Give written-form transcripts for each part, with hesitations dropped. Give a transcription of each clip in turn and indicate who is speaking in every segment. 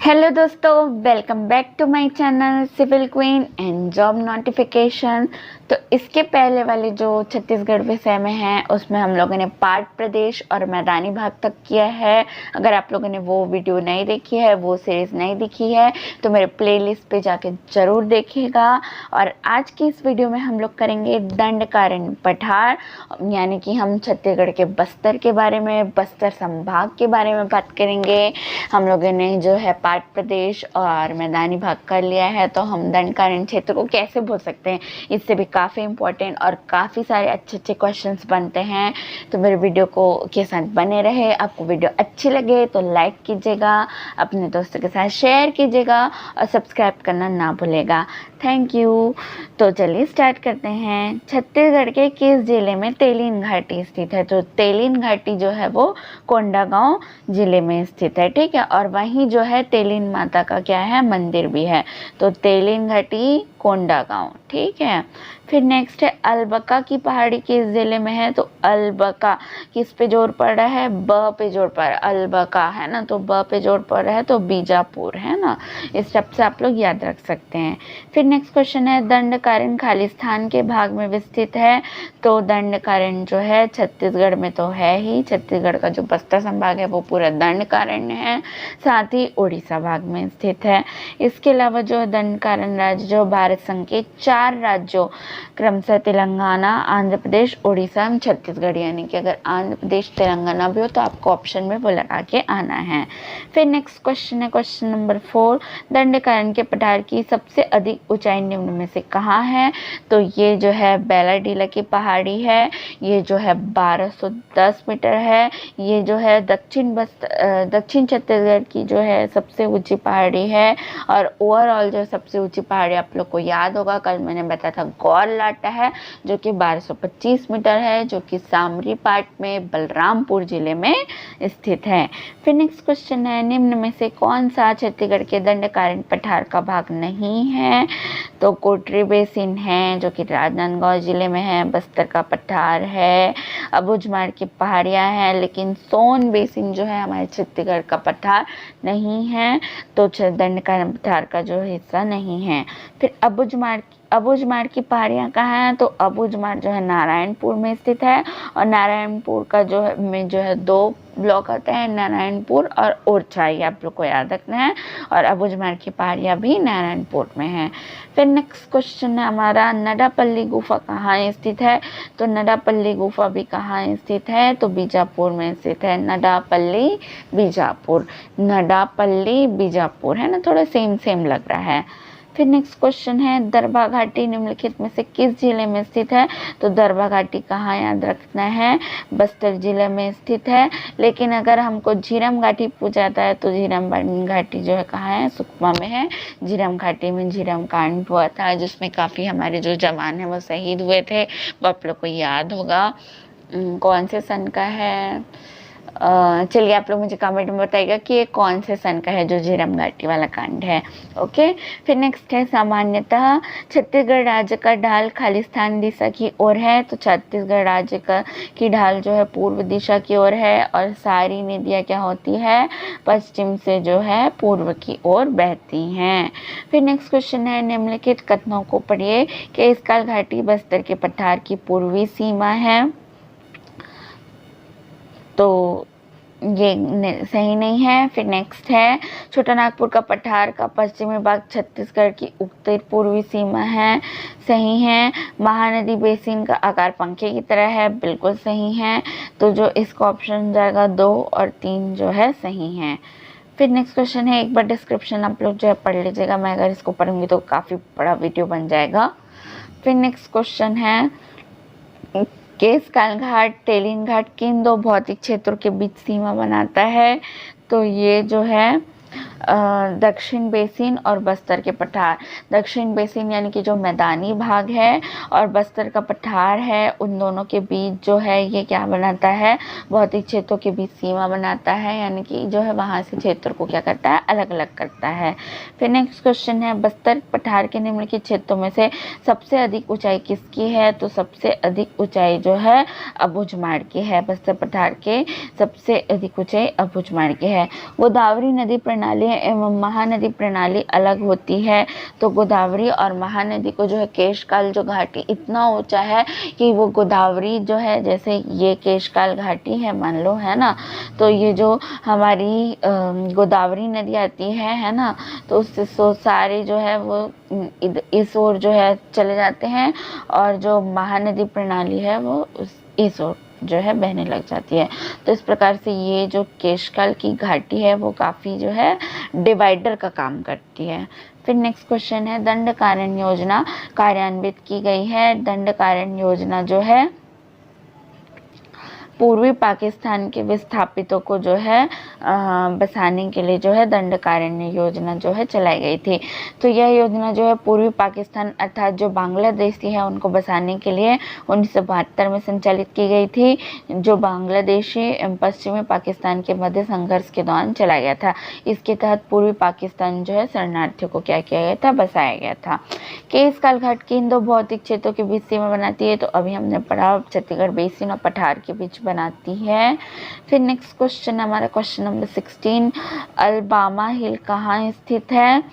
Speaker 1: Hello दोस्तों, welcome back to my channel Civil Queen and job notification. तो इसके पहले वाले जो छत्तीसगढ़ विषय में है उसमें हम लोगों ने पार्ट प्रदेश और मैदानी भाग तक किया है। अगर आप लोगों ने वो वीडियो नहीं देखी है, वो सीरीज़ नहीं देखी है, तो मेरे प्लेलिस्ट पे जाके ज़रूर देखिएगा। और आज की इस वीडियो में हम लोग करेंगे दंडकारण्य पठार, यानी कि हम छत्तीसगढ़ के बस्तर के बारे में, बस्तर संभाग के बारे में बात करेंगे। हम लोगों ने जो है पार्ट प्रदेश और मैदानी भाग कर लिया है, तो हम दंडकारण्य क्षेत्र को कैसे भूल सकते हैं। इससे भी काफ़ी इंपॉर्टेंट और काफ़ी सारे अच्छे अच्छे क्वेश्चंस बनते हैं। तो मेरे वीडियो को के साथ बने रहे। आपको वीडियो अच्छी लगे तो लाइक कीजिएगा, अपने दोस्तों के साथ शेयर कीजिएगा और सब्सक्राइब करना ना भूलेगा। Thank you. तो चलिए स्टार्ट करते हैं। छत्तीसगढ़ के किस जिले में तेलीन घाटी स्थित है? तो तेलीन घाटी जो है वो कोंडागांव जिले में स्थित है, ठीक है। और वहीं जो है तेलीन माता का क्या है, मंदिर भी है। तो तेलीन घाटी कोंडागांव, ठीक है। फिर नेक्स्ट है अलबका की पहाड़ी किस जिले में है? तो अलबका किस पे जोर पड़ रहा है? ब पे जोर पड़ रहा है, अलबका है ना, तो ब पे जोर पड़ रहा है, तो बीजापुर है ना। इस स्टेप से आप लोग याद रख सकते हैं। फिर नेक्स्ट क्वेश्चन है दंडकारण्य खालिस्तान के भाग में विस्तृत है? तो दंडकारण्य जो है छत्तीसगढ़ में तो है ही, छत्तीसगढ़ का जो बस्तर संभाग है वो पूरा दंडकारण्य है, साथ ही उड़ीसा भाग में स्थित है। इसके अलावा जो दंडकारण्य राज्य जो भारत संघ के 4 राज्यों क्रमशः तेलंगाना, आंध्र प्रदेश, उड़ीसा एवं छत्तीसगढ़, यानी कि अगर आंध्र प्रदेश तेलंगाना भी हो तो आपको ऑप्शन में वो लगा के आना है। फिर नेक्स्ट क्वेश्चन है क्वेश्चन नंबर 4, दंडकारण्य के पठार की सबसे अधिक ऊंचाई निम्न में से कहाँ है? तो ये जो है बैलाडीला की पहाड़ी है, ये जो है 1210 मीटर है। ये जो है दक्षिण छत्तीसगढ़ की जो है सबसे ऊंची पहाड़ी है। और ओवरऑल जो सबसे ऊंची पहाड़ी आप लोग को याद होगा, कल मैंने बताया था गौरलाटा है, जो कि 1225 मीटर है, जो कि सामरी पाट में बलरामपुर जिले में स्थित है। फिर नेक्स्ट क्वेश्चन है निम्न में से कौन सा छत्तीसगढ़ के दंडकारण्य पठार का भाग नहीं है? तो कोटरी बेसिन है, जो कि राजनांदगांव जिले में है, बस्तर का पठार है, अबूझमाड़ की पहाड़ियाँ हैं, लेकिन सोन बेसिन जो है हमारे छत्तीसगढ़ का पठार नहीं है, तो दंडकारण्य पठार का जो हिस्सा नहीं है। फिर अबूझमाड़ की पहाड़ियाँ कहाँ हैं? तो अबूझमाड़ जो है नारायणपुर में स्थित है, और नारायणपुर का जो है में जो है 2 ब्लॉक आते हैं, नारायणपुर और ओरछा, ये आप लोग को याद रखना है। और अबूझमाड़ की पहाड़ियाँ भी नारायणपुर में है। फिर नेक्स्ट क्वेश्चन है हमारा नडापल्ली गुफा कहाँ स्थित है? तो नडापल्ली गुफा भी कहाँ स्थित है? तो बीजापुर में स्थित है। नडापल्ली बीजापुर, नडापल्ली बीजापुर है ना, थोड़ा सेम लग रहा है। फिर नेक्स्ट क्वेश्चन है दरभा घाटी निम्नलिखित में से किस जिले में स्थित है? तो दरभा घाटी कहाँ याद रखना है? बस्तर जिले में स्थित है। लेकिन अगर हमको झीरम घाटी पूछा जाता है तो झीरम घाटी जो है कहाँ है? सुकमा में है। झीरम घाटी में झीरम कांड हुआ था, जिसमें काफ़ी हमारे जो जवान हैं वो शहीद हुए थे, वो आप लोग को याद होगा। कौन से सन का है? चलिए आप लोग मुझे कमेंट में बताइएगा कि ये कौन से सन का है जो झीरम घाटी वाला कांड है। ओके। फिर नेक्स्ट है सामान्यतः छत्तीसगढ़ राज्य का ढाल खालिस्तान दिशा की ओर है? तो छत्तीसगढ़ राज्य की ढाल जो है पूर्व दिशा की ओर है, और सारी नदियाँ क्या होती है? पश्चिम से जो है पूर्व की ओर बहती हैं। फिर नेक्स्ट क्वेश्चन है निम्नलिखित कथनों को पढ़िए कि इसकाल घाटी बस्तर के पठार की पूर्वी सीमा है? तो ये सही नहीं है। फिर नेक्स्ट है छोटा नागपुर का पठार का पश्चिमी भाग छत्तीसगढ़ की उत्तर पूर्वी सीमा है? सही है। महानदी बेसिन का आकार पंखे की तरह है? बिल्कुल सही है। तो जो इसका ऑप्शन जाएगा 2 और 3 जो है सही है। फिर नेक्स्ट क्वेश्चन है, एक बार डिस्क्रिप्शन आप लोग जो है पढ़ लीजिएगा, मैं अगर इसको पढ़ूंगी तो काफ़ी बड़ा वीडियो बन जाएगा। फिर नेक्स्ट क्वेश्चन है केशकाल घाट तेलीन घाट किन 2 भौतिक क्षेत्रों के बीच सीमा बनाता है? तो ये जो है दक्षिण बेसिन और बस्तर के पठार। दक्षिण बेसिन यानी कि जो मैदानी भाग है, और बस्तर का पठार है, उन दोनों के बीच जो है ये क्या बनाता है? भौतिक क्षेत्रों के बीच सीमा बनाता है, यानी कि जो है वहाँ से क्षेत्र को क्या करता है? अलग अलग करता है। फिर नेक्स्ट क्वेश्चन है बस्तर पठार के निम्नलिखित क्षेत्रों में से सबसे अधिक ऊंचाई किसकी है? तो सबसे अधिक ऊंचाई जो है अबूझमाड़ की है। बस्तर पठार के सबसे अधिक ऊंचाई अबूझमाड़ की है। गोदावरी नदी प्रणाली एवं महानदी प्रणाली अलग होती है। तो गोदावरी और महानदी को जो है केशकाल जो घाटी इतना ऊंचा है कि वो गोदावरी जो है, जैसे ये केशकाल घाटी है मान लो, है ना, तो ये जो हमारी गोदावरी नदी आती है ना, तो उससे सारे जो है वो इस ओर जो है चले जाते हैं, और जो महानदी प्रणाली है वो इस ओर जो है बहने लग जाती है। तो इस प्रकार से ये जो केशकाल की घाटी है वो काफ़ी जो है डिवाइडर का काम करती है। फिर नेक्स्ट क्वेश्चन है, दंडकारण्य योजना कार्यान्वित की गई है। दंडकारण्य योजना जो है पूर्वी पाकिस्तान के विस्थापितों को जो है बसाने के लिए जो है दंडकारण्य योजना जो है चलाई गई थी। तो यह योजना जो है पूर्वी पाकिस्तान अर्थात जो बांग्लादेशी है उनको बसाने के लिए 1972 में संचालित की गई थी, जो बांग्लादेशी पश्चिमी पाकिस्तान के मध्य संघर्ष के दौरान चलाया गया था। इसके तहत पूर्वी पाकिस्तान जो है शरणार्थियों को क्या किया गया था, बसाया गया था। केशकाल घाट की इन दो भौतिक क्षेत्रों के बीच सीमा बनाती है। तो अभी हमने पढ़ा छत्तीसगढ़ बेसिन और पठार के बीच बनाती है। फिर नेक्स्ट क्वेश्चन हमारा क्वेश्चन नंबर 16, अलबामा हिल कहाँ स्थित है।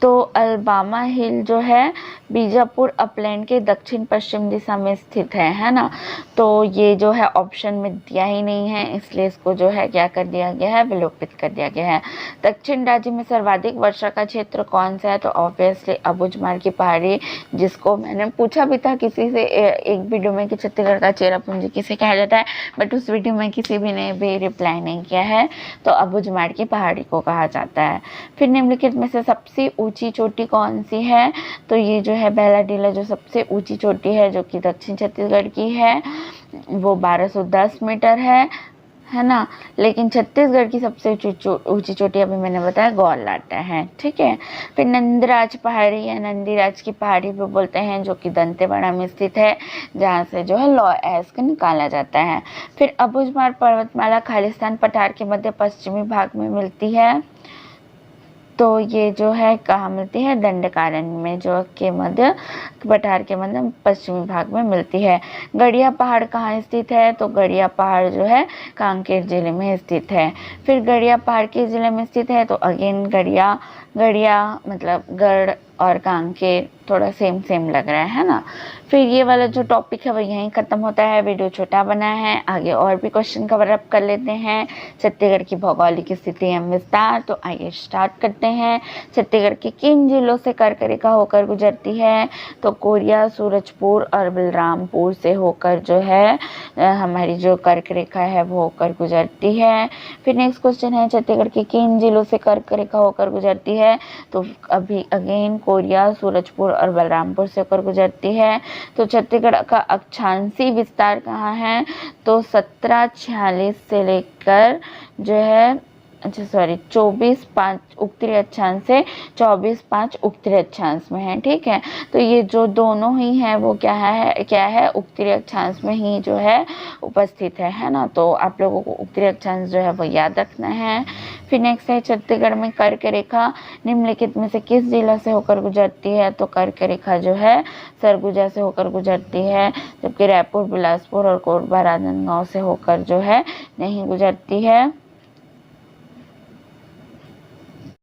Speaker 1: तो अलबामा हिल जो है बीजापुर अपलैंड के दक्षिण पश्चिम दिशा में स्थित है ना। तो ये जो है ऑप्शन में दिया ही नहीं है, इसलिए इसको जो है क्या कर दिया गया है, विलोपित कर दिया गया है। दक्षिण राज्य में सर्वाधिक वर्षा का क्षेत्र कौन सा है। तो ऑब्वियसली अबूझमाड़ की पहाड़ी, जिसको मैंने पूछा भी था किसी से एक वीडियो में कि छत्तीसगढ़ का चेरापूंजी किसे कहा जाता है, बट उस वीडियो में किसी भी ने भी रिप्लाई नहीं किया है। तो अबूझमाड़ की पहाड़ी को कहा जाता है। फिर निम्नलिखित में से सबसे ऊंची चोटी कौन सी है। तो ये जो है बैलाडीला जो सबसे ऊंची चोटी है, जो कि दक्षिण छत्तीसगढ़ की है, वो 1210 मीटर है ना। लेकिन छत्तीसगढ़ की सबसे ऊंची चोटी अभी मैंने बताया गौरलाटा है, ठीक है। फिर नंदराज पहाड़ी या नंदीराज की पहाड़ी भी बोलते हैं, जो कि दंतेवाड़ा में स्थित है, जहाँ से जो है लॉ एस्क निकाला जाता है। फिर अबूझमाड़ पर्वतमाला खालिस्तान पठार के मध्य पश्चिमी भाग में मिलती है। तो ये जो है कहाँ मिलती है, दंडकारण्य में, जो के मध्य पठार के मध्य पश्चिमी भाग में मिलती है। गड़िया पहाड़ कहाँ स्थित है। तो गड़िया पहाड़ जो है कांकेर जिले में स्थित है। फिर गड़िया पहाड़ के जिले में स्थित है। तो अगेन गड़िया मतलब गढ़ और कांकेर थोड़ा सेम लग रहा है ना। फिर ये वाला जो टॉपिक है वो यहीं ख़त्म होता है। वीडियो छोटा बना है, आगे और भी क्वेश्चन कवर अप कर लेते हैं। छत्तीसगढ़ की भौगोलिक स्थिति एवं विस्तार। तो आइए स्टार्ट करते हैं। छत्तीसगढ़ के किन जिलों से कर्क रेखा होकर गुजरती है। तो कोरिया, सूरजपुर और बलरामपुर से होकर जो है हमारी जो कर्क रेखा है वो होकर गुजरती है। फिर नेक्स्ट क्वेश्चन है, छत्तीसगढ़ के किन जिलों से कर्क रेखा होकर गुजरती है। तो अभी अगेन कोरिया, सूरजपुर और बलरामपुर से होकर गुजरती है। तो छत्तीसगढ़ का अक्षांशीय विस्तार कहाँ है। तो 1746 से लेकर जो है 24.5 उत्तरी अक्षांश से 24.5 उत्तरी अक्षांश में है, ठीक है। तो ये जो दोनों ही है वो क्या है उत्तरी अक्षांश में ही जो है उपस्थित है ना। तो आप लोगों को उत्तरी अक्षांश जो है वो याद रखना है। फिर नेक्स्ट है, छत्तीसगढ़ में कर्क रेखा निम्नलिखित में से किस जिला से होकर गुजरती है। तो कर्क रेखा जो है सरगुजा से होकर गुजरती है, जबकि रायपुर, बिलासपुर और कोरबा, राजनांदगांव से होकर जो है नहीं गुजरती है।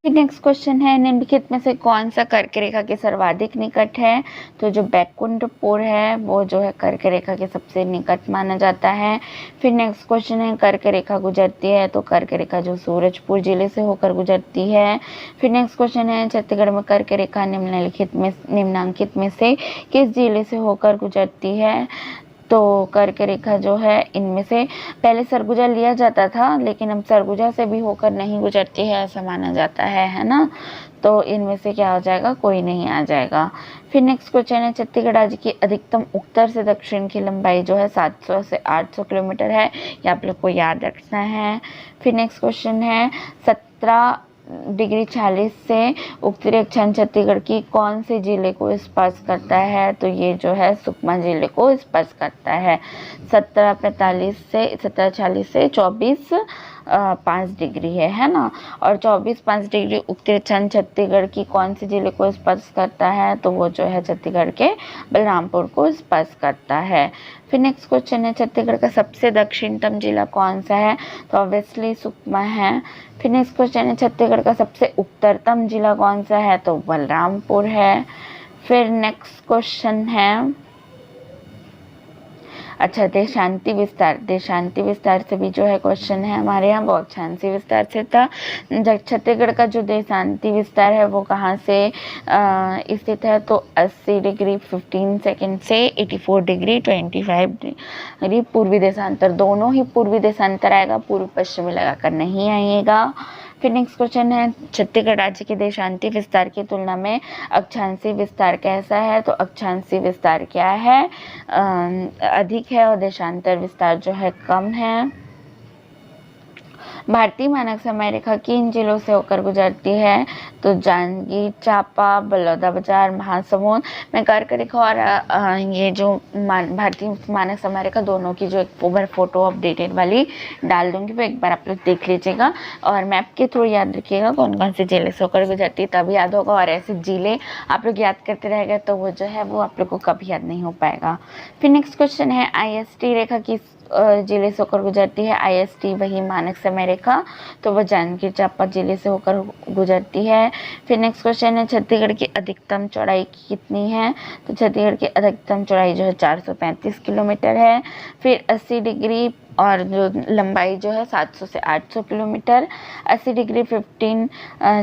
Speaker 1: नेक्स्ट क्वेश्चन है, निम्नलिखित में से कौन सा कर्क रेखा के सर्वाधिक निकट है। तो जो बैकुंठपुर है वो जो है कर्क रेखा के सबसे निकट माना जाता है। फिर नेक्स्ट क्वेश्चन है, कर्क रेखा गुजरती है। तो कर्क रेखा जो सूरजपुर जिले से होकर गुजरती है। फिर नेक्स्ट क्वेश्चन है, छत्तीसगढ़ में कर्क रेखा निम्नांकित में से किस जिले से होकर गुजरती है। तो कर्क रेखा जो है इनमें से पहले सरगुजा लिया जाता था, लेकिन अब सरगुजा से भी होकर नहीं गुजरती है ऐसा माना जाता है ना। तो इनमें से क्या हो जाएगा, कोई नहीं आ जाएगा। फिर नेक्स्ट क्वेश्चन है, छत्तीसगढ़ राज्य की अधिकतम उत्तर से दक्षिण की लंबाई जो है 700 से 800 किलोमीटर है, ये आप लोग को याद रखना है। फिर नेक्स्ट क्वेश्चन है, 17° 40 से उत्तरी अक्षांश छत्तीसगढ़ की कौन से जिले को स्पर्श करता है। तो ये जो है सुकमा जिले को स्पर्श करता है। 1740 से 24 5 डिग्री है ना। और 24-5 डिग्री उत्तरी अक्षांश छत्तीसगढ़ की कौन सी जिले को स्पर्श करता है, तो वो जो है छत्तीसगढ़ के बलरामपुर को स्पर्श करता है। फिर नेक्स्ट क्वेश्चन है छत्तीसगढ़ का सबसे दक्षिणतम जिला कौन सा है, तो ऑब्वियसली सुकमा है। फिर नेक्स्ट क्वेश्चन है छत्तीसगढ़ का सबसे उत्तरतम जिला कौन सा है, तो बलरामपुर है। फिर नेक्स्ट क्वेश्चन है अच्छा देशांती विस्तार से भी जो है क्वेश्चन है हमारे यहाँ, वो अक्षांशी विस्तार से था। छत्तीसगढ़ का जो देशांती विस्तार है वो कहाँ से स्थित है, तो 80 डिग्री 15 सेकंड से 84 डिग्री 25 डिग्री पूर्वी देशांतर, दोनों ही पूर्वी देशांतर आएगा, पूर्व पश्चिमी लगाकर नहीं आएगा। फिर नेक्स्ट क्वेश्चन है छत्तीसगढ़ राज्य के देशांती विस्तार की तुलना में अक्षांशी विस्तार कैसा है, तो अक्षांशी विस्तार क्या है, अधिक है और देशांतर विस्तार जो है कम है। भारतीय मानक समय रेखा किन जिलों से होकर गुजरती है, तो जांजगीर चांपा, बलौदाबाजार, महासमुंद। मैं कर्क रेखा और ये जो भारतीय मानक समय रेखा दोनों की जो एक ओवर फोटो अपडेटेड वाली डाल दूंगी, वो एक बार आप लोग देख लीजिएगा और मैप के थ्रू याद रखिएगा कौन कौन से जिले से होकर गुजरती है, तभी याद होगा। और ऐसे जिले आप लोग याद करते रहेंगे तो वो जो है वो आप लोग को कभी याद नहीं हो पाएगा। फिर नेक्स्ट क्वेश्चन है IST रेखा किस जिले से होकर गुजरती है, IST वही मानक समय रेखा, तो वह जांजगीर चांपा जिले से होकर गुजरती है। फिर नेक्स्ट क्वेश्चन है छत्तीसगढ़ की अधिकतम चौड़ाई कितनी है, तो छत्तीसगढ़ की अधिकतम चौड़ाई जो है 435 किलोमीटर है। फिर 80 डिग्री और जो लंबाई जो है 700 से 800 किलोमीटर। 80 डिग्री 15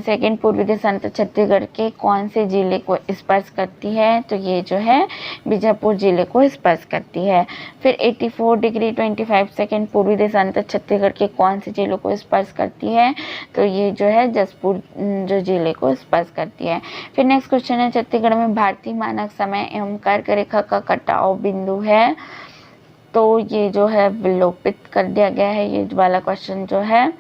Speaker 1: सेकेंड पूर्वी देशांतर छत्तीसगढ़ के कौन से जिले को स्पर्श करती है, तो ये जो है बीजापुर जिले को स्पर्श करती है। फिर 84 डिग्री 25 सेकेंड पूर्वी देशांतर छत्तीसगढ़ के कौन से जिलों को स्पर्श करती है, तो ये जो है जसपुर जो जिले को स्पर्श करती है। फिर नेक्स्ट क्वेश्चन है छत्तीसगढ़ में भारतीय मानक समय एवं कर्क रेखा का कटाव बिंदु है, तो ये जो है विलोपित कर दिया गया है, ये वाला क्वेश्चन जो है।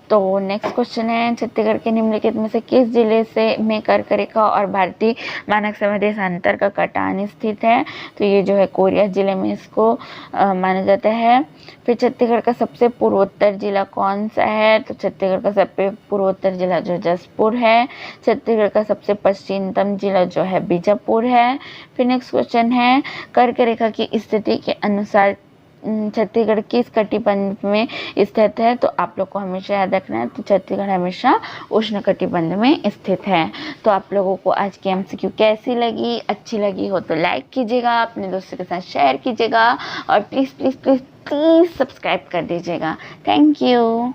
Speaker 1: तो नेक्स्ट क्वेश्चन है छत्तीसगढ़ के निम्नलिखित में से किस जिले से में कर्क रेखा और भारतीय मानक समय देशांतर का कटान स्थित है, तो ये जो है कोरिया जिले में इसको माना जाता है। फिर छत्तीसगढ़ का सबसे पूर्वोत्तर जिला कौन सा है, तो छत्तीसगढ़ का सबसे पूर्वोत्तर जिला जो जसपुर है। छत्तीसगढ़ का सबसे पश्चिमतम जिला जो है बीजापुर है। फिर नेक्स्ट क्वेश्चन है कर्क रेखा की स्थिति के अनुसार छत्तीसगढ़ किस कटिबंध में स्थित है, तो आप लोग को हमेशा याद रखना है, तो छत्तीसगढ़ हमेशा उष्ण कटिबंध में स्थित है। तो आप लोगों को आज की MCQ कैसी लगी, अच्छी लगी हो तो लाइक कीजिएगा, अपने दोस्तों के साथ शेयर कीजिएगा और please please please please subscribe कर दीजिएगा। Thank you.